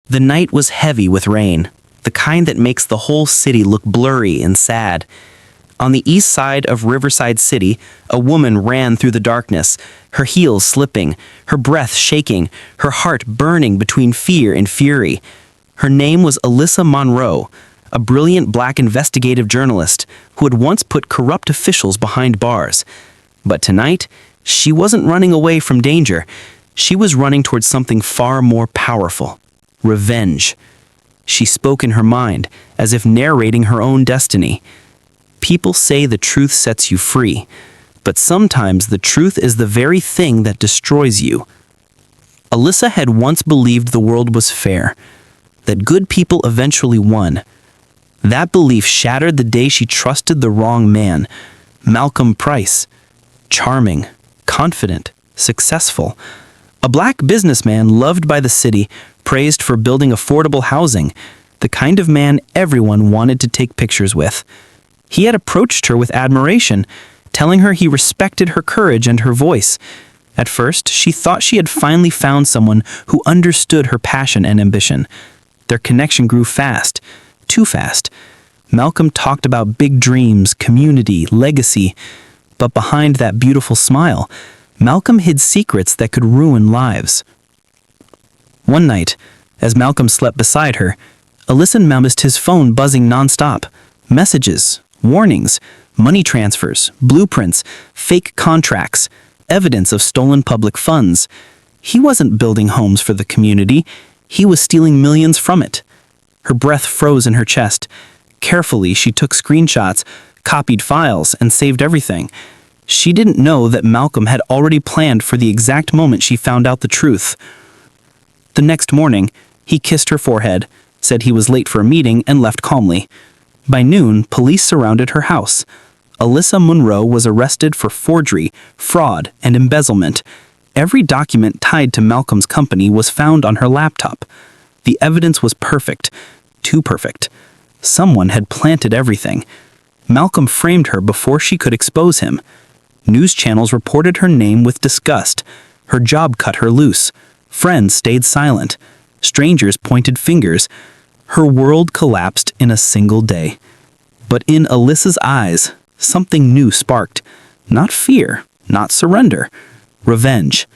The night was heavy with rain, the kind that makes the whole city look blurry and sad. On the east side of Riverside City, a woman ran through the darkness, her heels slipping, her breath shaking, her heart burning between fear and fury. Her name was Alyssa Monroe, a brilliant black investigative journalist who had once put corrupt officials behind bars. But tonight, she wasn't running away from danger. She was running towards something far more powerful: revenge. She spoke in her mind, as if narrating her own destiny. People say the truth sets you free, but sometimes the truth is the very thing that destroys you. Alyssa had once believed the world was fair, that good people eventually won. That belief shattered the day she trusted the wrong man, Malcolm Price. Charming, confident, successful. A black businessman loved by the city, praised for building affordable housing, the kind of man everyone wanted to take pictures with. He had approached her with admiration, telling her he respected her courage and her voice. At first, she thought she had finally found someone who understood her passion and ambition. Their connection grew fast, too fast. Malcolm talked about big dreams, community, legacy. But behind that beautiful smile, Malcolm hid secrets that could ruin lives. One night, as Malcolm slept beside her, Alyssa noticed his phone buzzing nonstop. Messages, warnings, money transfers, blueprints, fake contracts, evidence of stolen public funds. He wasn't building homes for the community. He was stealing millions from it. Her breath froze in her chest. Carefully, she took screenshots, copied files, and saved everything. She didn't know that Malcolm had already planned for the exact moment she found out the truth. The next morning, he kissed her forehead, said he was late for a meeting, and left calmly. By noon, police surrounded her house. Alyssa Monroe was arrested for forgery, fraud, and embezzlement. Every document tied to Malcolm's company was found on her laptop. The evidence was perfect, too perfect. Someone had planted everything. Malcolm framed her before she could expose him. News channels reported her name with disgust. Her job cut her loose. Friends stayed silent. Strangers pointed fingers. Her world collapsed in a single day. But in Alyssa's eyes, something new sparked. Not fear, not surrender. Revenge.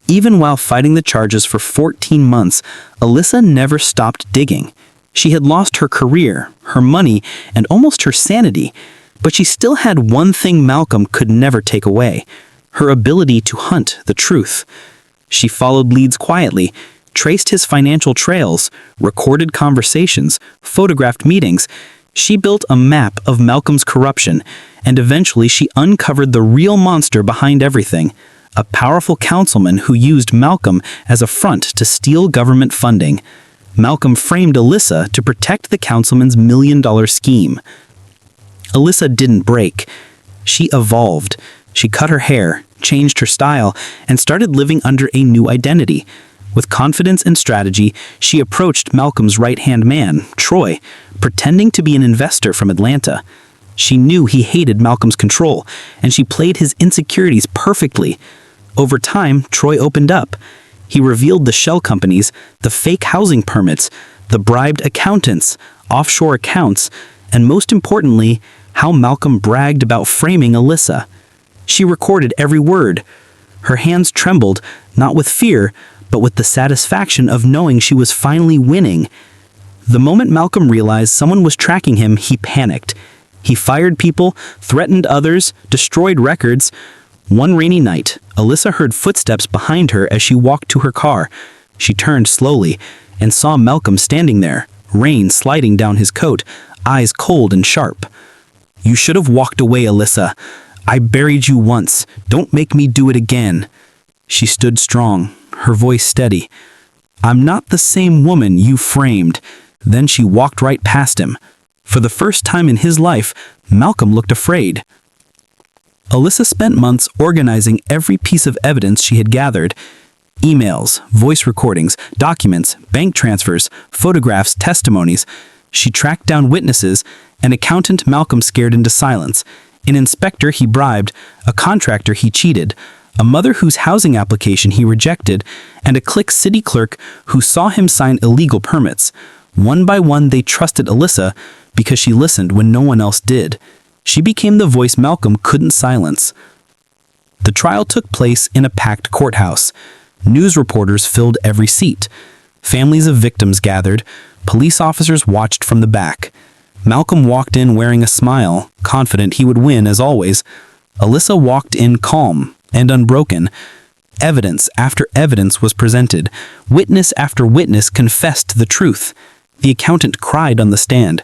Even while fighting the charges for 14 months, Alyssa never stopped digging. She had lost her career, her money, and almost her sanity, but she still had one thing Malcolm could never take away: her ability to hunt the truth. She followed leads quietly, traced his financial trails, recorded conversations, photographed meetings. She built a map of Malcolm's corruption, and eventually she uncovered the real monster behind everything: a powerful councilman who used Malcolm as a front to steal government funding. Malcolm framed Alyssa to protect the councilman's million-dollar scheme. Alyssa didn't break. She evolved. She cut her hair, changed her style, and started living under a new identity. With confidence and strategy, she approached Malcolm's right-hand man, Troy, pretending to be an investor from Atlanta. She knew he hated Malcolm's control, and she played his insecurities perfectly. Over time, Troy opened up. He revealed the shell companies, the fake housing permits, the bribed accountants, offshore accounts, and most importantly, how Malcolm bragged about framing Alyssa. She recorded every word. Her hands trembled, not with fear, but with the satisfaction of knowing she was finally winning. The moment Malcolm realized someone was tracking him, he panicked. He fired people, threatened others, destroyed records. One rainy night, Alyssa heard footsteps behind her as she walked to her car. She turned slowly and saw Malcolm standing there, rain sliding down his coat, eyes cold and sharp. "You should have walked away, Alyssa. I buried you once. Don't make me do it again." She stood strong, her voice steady. "I'm not the same woman you framed." Then she walked right past him. For the first time in his life, Malcolm looked afraid. Alyssa spent months organizing every piece of evidence she had gathered. Emails, voice recordings, documents, bank transfers, photographs, testimonies. She tracked down witnesses, an accountant Malcolm scared into silence, an inspector he bribed, a contractor he cheated, a mother whose housing application he rejected, and a clique city clerk who saw him sign illegal permits. One by one, they trusted Alyssa because she listened when no one else did. She became the voice Malcolm couldn't silence. The trial took place in a packed courthouse. News reporters filled every seat. Families of victims gathered. Police officers watched from the back. Malcolm walked in wearing a smile, confident he would win as always. Alyssa walked in calm and unbroken. Evidence after evidence was presented. Witness after witness confessed the truth. The accountant cried on the stand.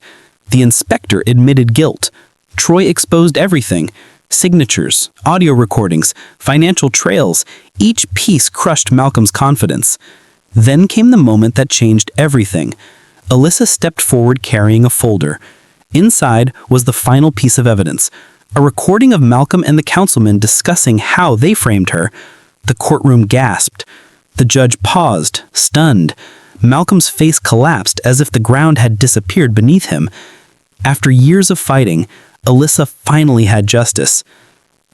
The inspector admitted guilt. Troy exposed everything. Signatures, audio recordings, financial trails. Each piece crushed Malcolm's confidence. Then came the moment that changed everything. Alyssa stepped forward carrying a folder. Inside was the final piece of evidence, a recording of Malcolm and the councilman discussing how they framed her. The courtroom gasped. The judge paused, stunned. Malcolm's face collapsed as if the ground had disappeared beneath him. After years of fighting, Alyssa finally had justice.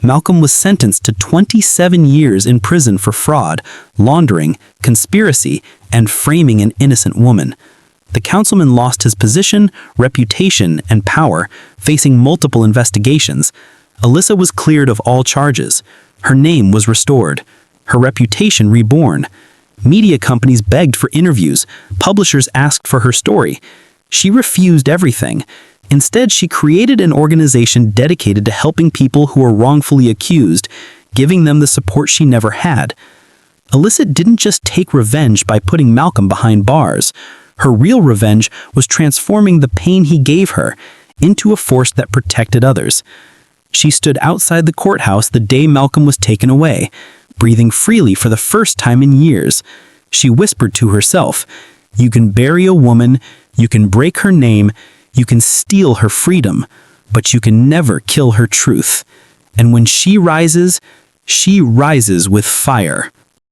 Malcolm was sentenced to 27 years in prison for fraud, laundering, conspiracy, and framing an innocent woman. The councilman lost his position, reputation, and power, facing multiple investigations. Alyssa was cleared of all charges. Her name was restored. Her reputation reborn. Media companies begged for interviews. Publishers asked for her story. She refused everything. Instead, she created an organization dedicated to helping people who were wrongfully accused, giving them the support she never had. Alyssa didn't just take revenge by putting Malcolm behind bars. Her real revenge was transforming the pain he gave her into a force that protected others. She stood outside the courthouse the day Malcolm was taken away, breathing freely for the first time in years. She whispered to herself, "You can bury a woman, you can break her name, you can steal her freedom, but you can never kill her truth. And when she rises with fire."